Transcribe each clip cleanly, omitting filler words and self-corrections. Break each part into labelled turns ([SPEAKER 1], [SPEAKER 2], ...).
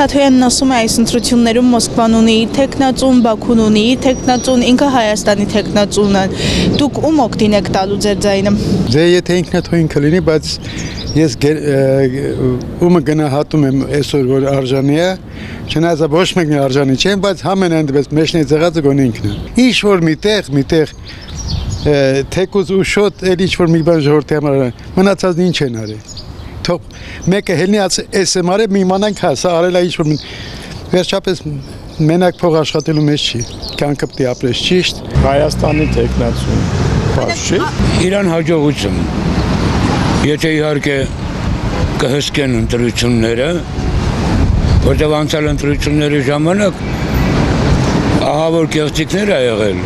[SPEAKER 1] Թաթոյանն ասում է այս ընտրություններում Մոսկվան ունի իր թեկնածուն, Բաքուն ունի իր թեկնածուն, ինքը Հայաստանի թեկնածունն է։ Դուք ում օգտին եք տալու ձեր ձայնը։
[SPEAKER 2] Դե եթե ինքնաթույն կլինի, բայց ես ումը գնահատում եմ այսօր որ արժանի է, չնայած ոչ մեկն արժանի չեն, բայց համենայնդեպս մեջնից եղածը գոնե ինքն է։ Ինչ որ միտեղ թեկուզ ու շոտ էլ ինչ որ մի բան ժողովրդի համար մնացածն ինչ են արել։ Թող մեկը հելնի SMR-ը մի իմանանք հա, սա արել է ինչ որ վերջապես մենակ փող աշխատելու մեջ չի, կյանքը պետք է ապրես ճիշտ։
[SPEAKER 3] Հայաստանի տեխնացիոն բաց չի։
[SPEAKER 4] Իրան հաջողություն։ Եթե իհարկե կհսկեն ընտրությունները, որտեղ անցյալ ընտրությունների ժամանակ ահա որ կեղծիքներ ա եղել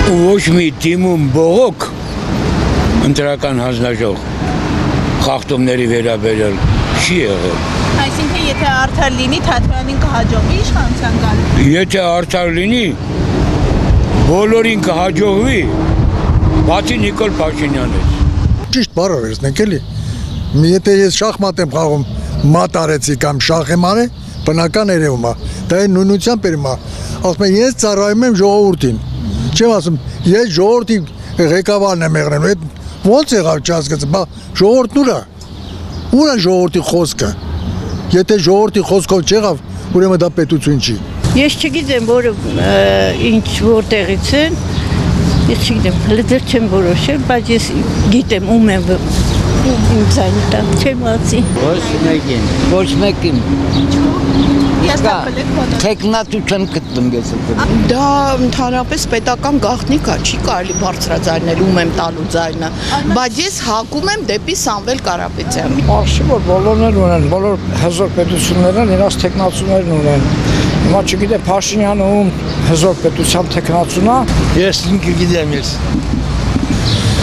[SPEAKER 4] ու ոչ մի դիմում բողոք ընտրական հանձնաժողով խախտումների վերաբերյալ չի եղել։
[SPEAKER 1] Այսինքն եթե արդար լինի, Թաթոյանին կհաջողվի իշխանության գալու։
[SPEAKER 4] Եթե արդար լինի, բոլորին կհաջողվի, բացի Նիկոլ Փաշինյանից։
[SPEAKER 5] Ճիշտ բառը վերցնենք էլի։ Եթե ես շախմատ եմ խաղում, մատ արեցի կամ շախ եմ արել, բնական երևում է։ Դա է նույնությամբ երևում է։ Ասում եմ ես ծառայում եմ ժողովրդին։ Չեմ ասում, ես ժողովրդի ղեկավարն եմ եղել, այդ ո՞նց եղավ չհասկացա, բա ժողովուրդն ուր է ժողովրդի խոսքը։ Եթե ժողովրդի խոսքով չեղավ, ուրեմն դա պետություն չի։
[SPEAKER 6] Ես չգիտեմ, որ ինչ որտեղից են, ես չգիտեմ, հələ դեռ չեմ որոշել, բայց ես գիտեմ ում եմ իմ ձայնը տամ, չեմ ասի։
[SPEAKER 7] Ոչ մեկին։ Թեկնածություն գտնում ես։
[SPEAKER 8] Դա ընդհանրապես պետական գաղտնիք է, չի կարելի բարձրաձայնել ում եմ տալու ձայնը, բայց ես հակում եմ դեպի Սամվել Կարապետյանին։
[SPEAKER 3] Արշի որ բոլորներ ունեն, բոլոր հզոր պետություններն իրաց տեխնացուներն ունեն։ Հիմա չգիտեմ Փաշինյանը ում հզոր պետության տեխնացուն է։
[SPEAKER 9] Ես ինքը գիտեմ ես։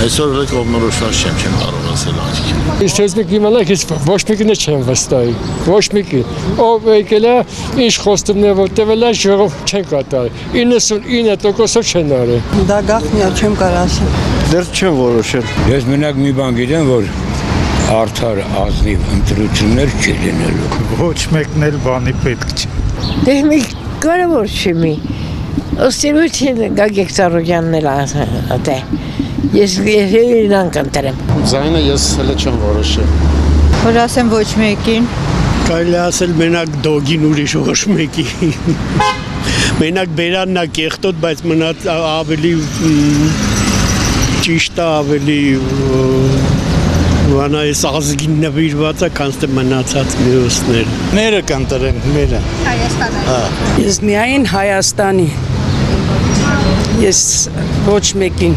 [SPEAKER 9] Այսօր կողմնորոշված չեմ կարող ասել աչքի։
[SPEAKER 10] Ես ես մեկ իմանալի ես ոչ մեկին չեմ վստահի, ոչ մեկին։ Ով եկել է, ինչ խոստումներ որտեվել է, ժողով չեն կատարել։ 99%-ով չեն արել։
[SPEAKER 8] Դա գաղտնի է, չեմ կարող ասել։
[SPEAKER 9] Դեռ չեմ որոշել։
[SPEAKER 4] Ես մենակ մի բան գիտեմ, որ արդար ազնիվ ընտրություններ չի լինելու։
[SPEAKER 2] Ոչ մեկն էլ բանի պետք չի։
[SPEAKER 6] Դե մի կարևոր չի մի։ Ըստ էության Գագիկ Ծառուկյանն էլ ասա, ես իրան կընտրեմ։
[SPEAKER 9] Ձայնը ես հələ չեմ որոշել։
[SPEAKER 8] Որ ասեմ ոչ մեկին։
[SPEAKER 11] Կարելի ասել մենակ դոգին ուրիշ ոչ մեկի։ Մենակ բերանն է կեղտոտ, բայց մնաց ավելի ճիշտ է, ավելի վանա ես ազգին նվիրված է, քան թե մնացած մյուսներ։
[SPEAKER 9] Մերը կանտրեմ, մերը։
[SPEAKER 1] Հայաստանը։
[SPEAKER 8] Ես միայն Հայաստանի։ Ես ոչ մեկին